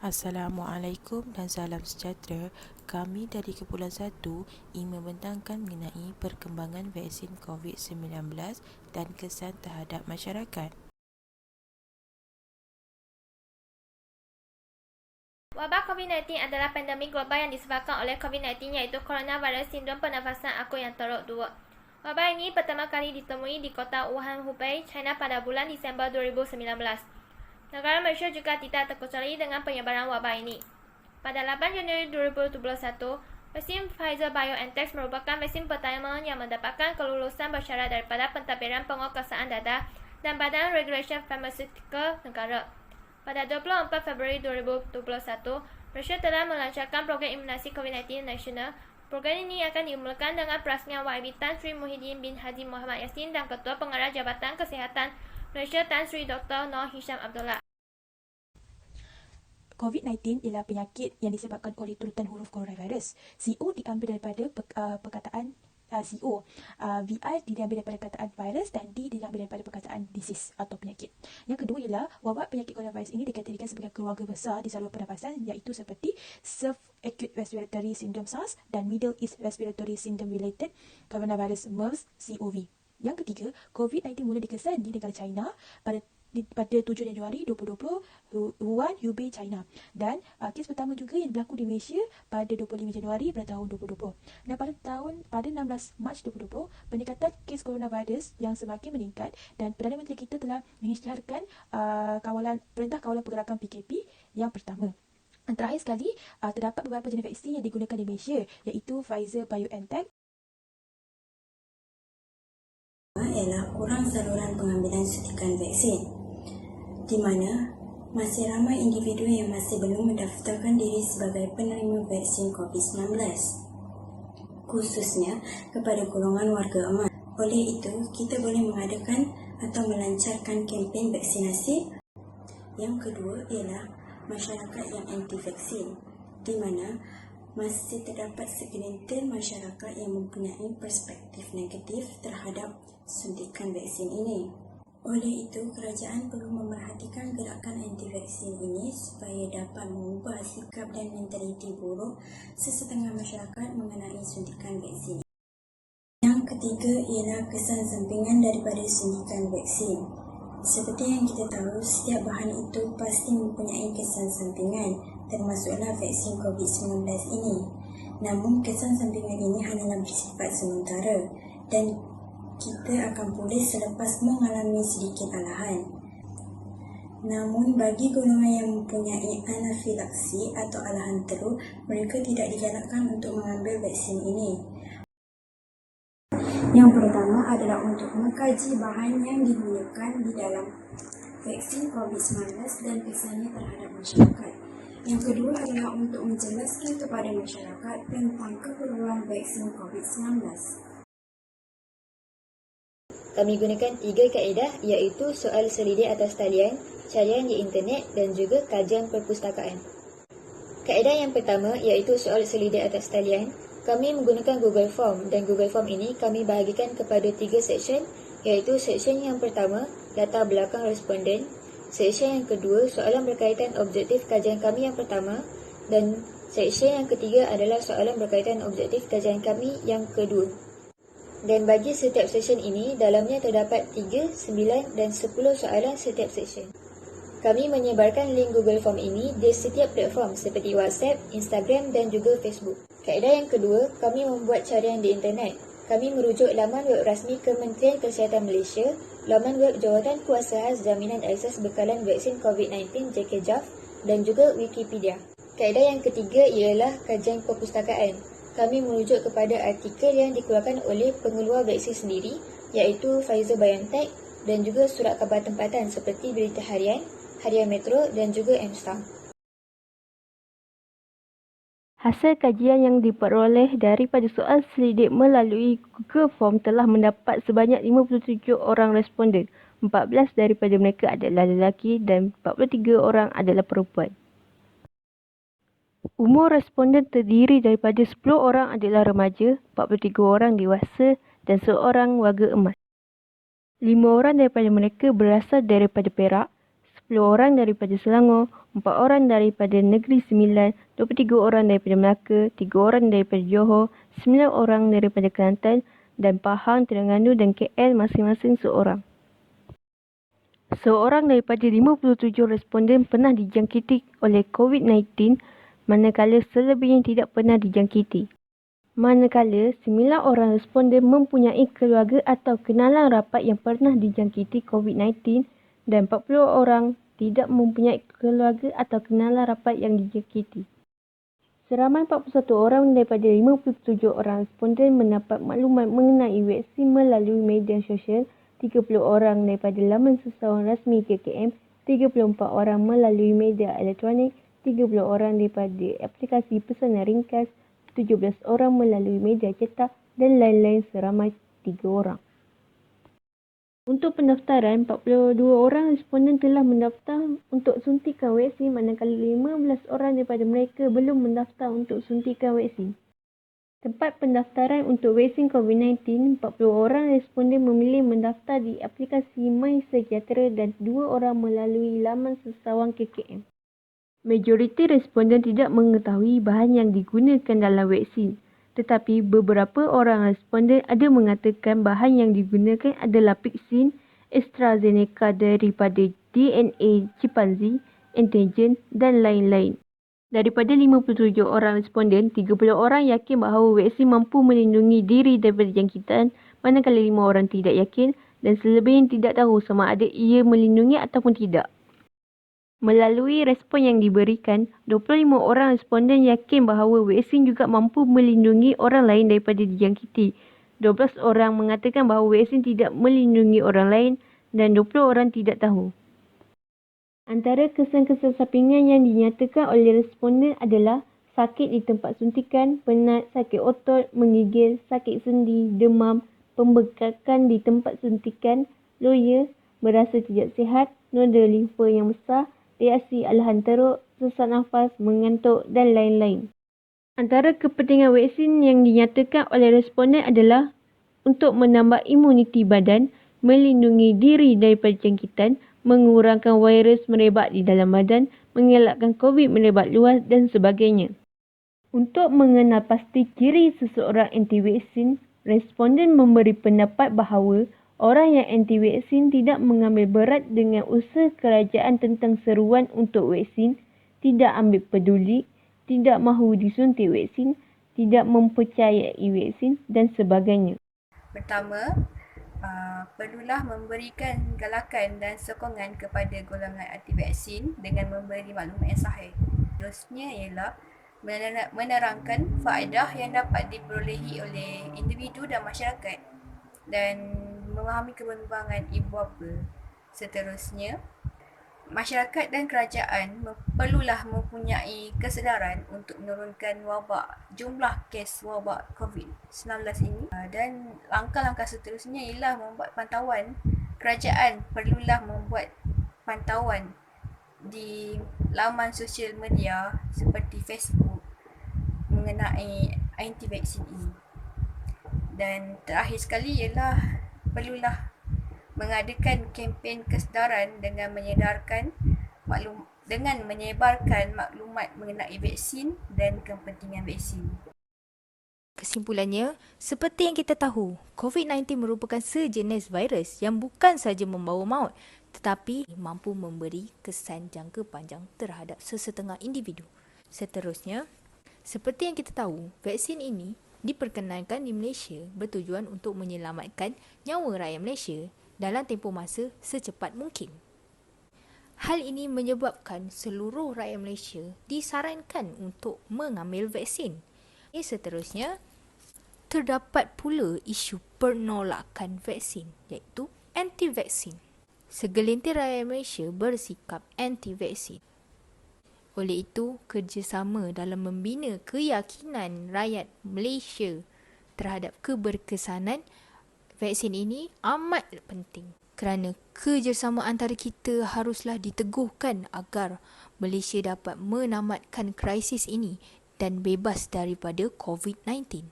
Assalamualaikum dan salam sejahtera. Kami dari Kepulauan 1 ingin membentangkan mengenai perkembangan vaksin COVID-19 dan kesan terhadap masyarakat. Wabak COVID-19 adalah pandemik global yang disebabkan oleh COVID-19 iaitu Coronavirus Sindrom Pernafasan Akut yang teruk 2. Wabak ini pertama kali ditemui di kota Wuhan, Hubei, China pada bulan Disember 2019. Negara Malaysia juga tidak terkecuali dengan penyebaran wabak ini. Pada 8 Januari 2021, vaksin Pfizer-BioNTech merupakan vaksin pertama yang mendapatkan kelulusan bersyarat daripada Pentadbiran Penguasaan Dadah dan Badan Regulation Pharmaceutical Negara. Pada 24 Februari 2021, Malaysia telah melancarkan program imunisasi COVID-19 nasional. Program ini akan dimulakan dengan perasmian YB Tan Sri Muhyiddin bin Haji Muhammad Yassin dan Ketua Pengarah Jabatan Kesihatan Malaysia Tan Sri Dr. Noor Hisham Abdullah. COVID-19 ialah penyakit yang disebabkan oleh turutan huruf coronavirus. CO diambil daripada perkataan CO. VI diambil daripada perkataan virus dan D diambil daripada perkataan disease atau penyakit. Yang kedua ialah wabak penyakit coronavirus ini dikategorikan sebagai keluarga besar di saluran pernafasan, iaitu seperti Acute Respiratory Syndrome SARS dan Middle East Respiratory Syndrome Related Coronavirus MERS CoV. Yang ketiga, COVID-19 mula dikesan di negara China pada 7 Januari 2020, Wuhan, Hubei, China. Dan kes pertama juga yang berlaku di Malaysia pada 25 Januari pada tahun 2020. Dan pada 16 Mac 2020, peningkatan kes coronavirus yang semakin meningkat dan Perdana Menteri kita telah mengisytiharkan Perintah Kawalan Pergerakan PKP yang pertama. Terakhir sekali, terdapat beberapa jenis vaksin yang digunakan di Malaysia, iaitu Pfizer-BioNTech ialah kurang saluran pengambilan suntikan vaksin, di mana masih ramai individu yang masih belum mendaftarkan diri sebagai penerima vaksin COVID-19, khususnya kepada golongan warga emas. Oleh itu, kita boleh mengadakan atau melancarkan kempen vaksinasi. Yang kedua ialah masyarakat yang anti-vaksin, di mana masih terdapat segelintir masyarakat yang mempunyai perspektif negatif terhadap suntikan vaksin ini. Oleh itu, kerajaan perlu memerhatikan gerakan anti-vaksin ini supaya dapat mengubah sikap dan mentaliti buruk sesetengah masyarakat mengenai suntikan vaksin. Yang ketiga ialah kesan sampingan daripada suntikan vaksin. Seperti yang kita tahu, setiap bahan itu pasti mempunyai kesan sampingan, termasuklah vaksin COVID-19 ini. Namun, kesan sampingan ini hanyalah bersifat sementara dan kita akan pulih selepas mengalami sedikit alahan. Namun, bagi golongan yang mempunyai anafilaksi atau alahan teruk, mereka tidak digalakkan untuk mengambil vaksin ini. Yang pertama adalah untuk mengkaji bahan yang digunakan di dalam vaksin COVID-19 dan kesannya terhadap masyarakat. Yang kedua adalah untuk menjelaskan kepada masyarakat tentang keperluan vaksin COVID-19. Kami gunakan 3 kaedah, iaitu soal selidik atas talian, carian di internet dan juga kajian perpustakaan. Kaedah yang pertama iaitu soal selidik atas talian. Kami menggunakan Google Form dan Google Form ini kami bahagikan kepada 3 seksyen, iaitu seksyen yang pertama, latar belakang responden, seksyen yang kedua, soalan berkaitan objektif kajian kami yang pertama, dan seksyen yang ketiga adalah soalan berkaitan objektif kajian kami yang kedua. Dan bagi setiap seksyen ini, dalamnya terdapat 3, 9 dan 10 soalan setiap seksyen. Kami menyebarkan link Google Form ini di setiap platform seperti WhatsApp, Instagram dan juga Facebook. Kaedah yang kedua, kami membuat carian di internet. Kami merujuk laman web rasmi Kementerian Kesihatan Malaysia, laman web Jawatan Kuasa Khas Jaminan Akses Bekalan Vaksin COVID-19 JKJAV dan juga Wikipedia. Kaedah yang ketiga ialah kajian perpustakaan. Kami merujuk kepada artikel yang dikeluarkan oleh pengeluar vaksin sendiri, iaitu Pfizer-BioNTech dan juga surat khabar tempatan seperti Berita Harian, Harian Metro dan juga M-Star. Hasil kajian yang diperoleh daripada soal selidik melalui Google Form telah mendapat sebanyak 57 orang responden. 14 daripada mereka adalah lelaki dan 43 orang adalah perempuan. Umur responden terdiri daripada 10 orang adalah remaja, 43 orang dewasa dan seorang warga emas. 5 orang daripada mereka berasal daripada Perak, 10 orang daripada Selangor, 4 orang daripada Negeri Sembilan, 23 orang daripada Melaka, 3 orang daripada Johor, 9 orang daripada Kelantan dan Pahang, Terengganu dan KL masing-masing seorang. Seorang daripada 57 responden pernah dijangkiti oleh COVID-19 manakala selebihnya tidak pernah dijangkiti. Manakala 9 orang responden mempunyai keluarga atau kenalan rapat yang pernah dijangkiti COVID-19 dan 40 orang tidak mempunyai keluarga atau kenalan rapat yang dijangkiti. Seramai 41 orang daripada 57 orang responden mendapat maklumat mengenai vaksin melalui media sosial, 30 orang daripada laman sesawan rasmi KKM, 34 orang melalui media elektronik, 30 orang daripada aplikasi pesanan ringkas, 17 orang melalui media cetak dan lain-lain seramai 3 orang. Untuk pendaftaran, 42 orang responden telah mendaftar untuk suntikan vaksin manakala 15 orang daripada mereka belum mendaftar untuk suntikan vaksin. Tempat pendaftaran untuk vaksin COVID-19, 40 orang responden memilih mendaftar di aplikasi MySejahtera dan 2 orang melalui laman sesawan KKM. Majoriti responden tidak mengetahui bahan yang digunakan dalam vaksin. Tetapi beberapa orang responden ada mengatakan bahan yang digunakan adalah vaksin AstraZeneca daripada DNA chimpanzee, antigen dan lain-lain. Daripada 57 orang responden, 30 orang yakin bahawa vaksin mampu melindungi diri daripada jangkitan, manakala 5 orang tidak yakin dan selebihnya tidak tahu sama ada ia melindungi ataupun tidak. Melalui respon yang diberikan, 25 orang responden yakin bahawa vaksin juga mampu melindungi orang lain daripada dijangkiti. 12 orang mengatakan bahawa vaksin tidak melindungi orang lain dan 20 orang tidak tahu. Antara kesan-kesan sampingan yang dinyatakan oleh responden adalah sakit di tempat suntikan, penat, sakit otot, menggigil, sakit sendi, demam, pembekakan di tempat suntikan, loya, berasa tidak sihat, noda limfa yang besar, reaksi alahan teruk, sesak nafas, mengantuk dan lain-lain. Antara kepentingan vaksin yang dinyatakan oleh responden adalah untuk menambah imuniti badan, melindungi diri daripada jangkitan, mengurangkan virus merebak di dalam badan, mengelakkan COVID merebak luas dan sebagainya. Untuk mengenal pasti ciri seseorang anti-vaksin, responden memberi pendapat bahawa orang yang anti-vaksin tidak mengambil berat dengan usaha kerajaan tentang seruan untuk vaksin, tidak ambil peduli, tidak mahu disuntik vaksin, tidak mempercayai vaksin dan sebagainya. Pertama, perlulah memberikan galakan dan sokongan kepada golongan anti-vaksin dengan memberi maklumat yang sahih. Terusnya ialah menerangkan faedah yang dapat diperolehi oleh individu dan masyarakat dan memahami kebimbangan ibu bapa. Seterusnya, masyarakat dan kerajaan perlulah mempunyai kesedaran untuk menurunkan jumlah kes wabak COVID-19 ini, dan langkah-langkah seterusnya ialah membuat pantauan. Kerajaan perlulah membuat pantauan di laman sosial media seperti Facebook mengenai anti-vaksin ini. Dan terakhir sekali ialah perlulah mengadakan kempen kesedaran dengan menyebarkan maklumat mengenai vaksin dan kepentingan vaksin. Kesimpulannya, seperti yang kita tahu, COVID-19 merupakan sejenis virus yang bukan sahaja membawa maut, tetapi mampu memberi kesan jangka panjang terhadap sesetengah individu. Seterusnya, seperti yang kita tahu, vaksin ini diperkenalkan di Malaysia bertujuan untuk menyelamatkan nyawa rakyat Malaysia dalam tempoh masa secepat mungkin. Hal ini menyebabkan seluruh rakyat Malaysia disarankan untuk mengambil vaksin. Seterusnya, terdapat pula isu penolakan vaksin iaitu anti-vaksin. Segelintir rakyat Malaysia bersikap anti-vaksin. Oleh itu, kerjasama dalam membina keyakinan rakyat Malaysia terhadap keberkesanan vaksin ini amat penting. Kerana kerjasama antara kita haruslah diteguhkan agar Malaysia dapat menamatkan krisis ini dan bebas daripada COVID-19.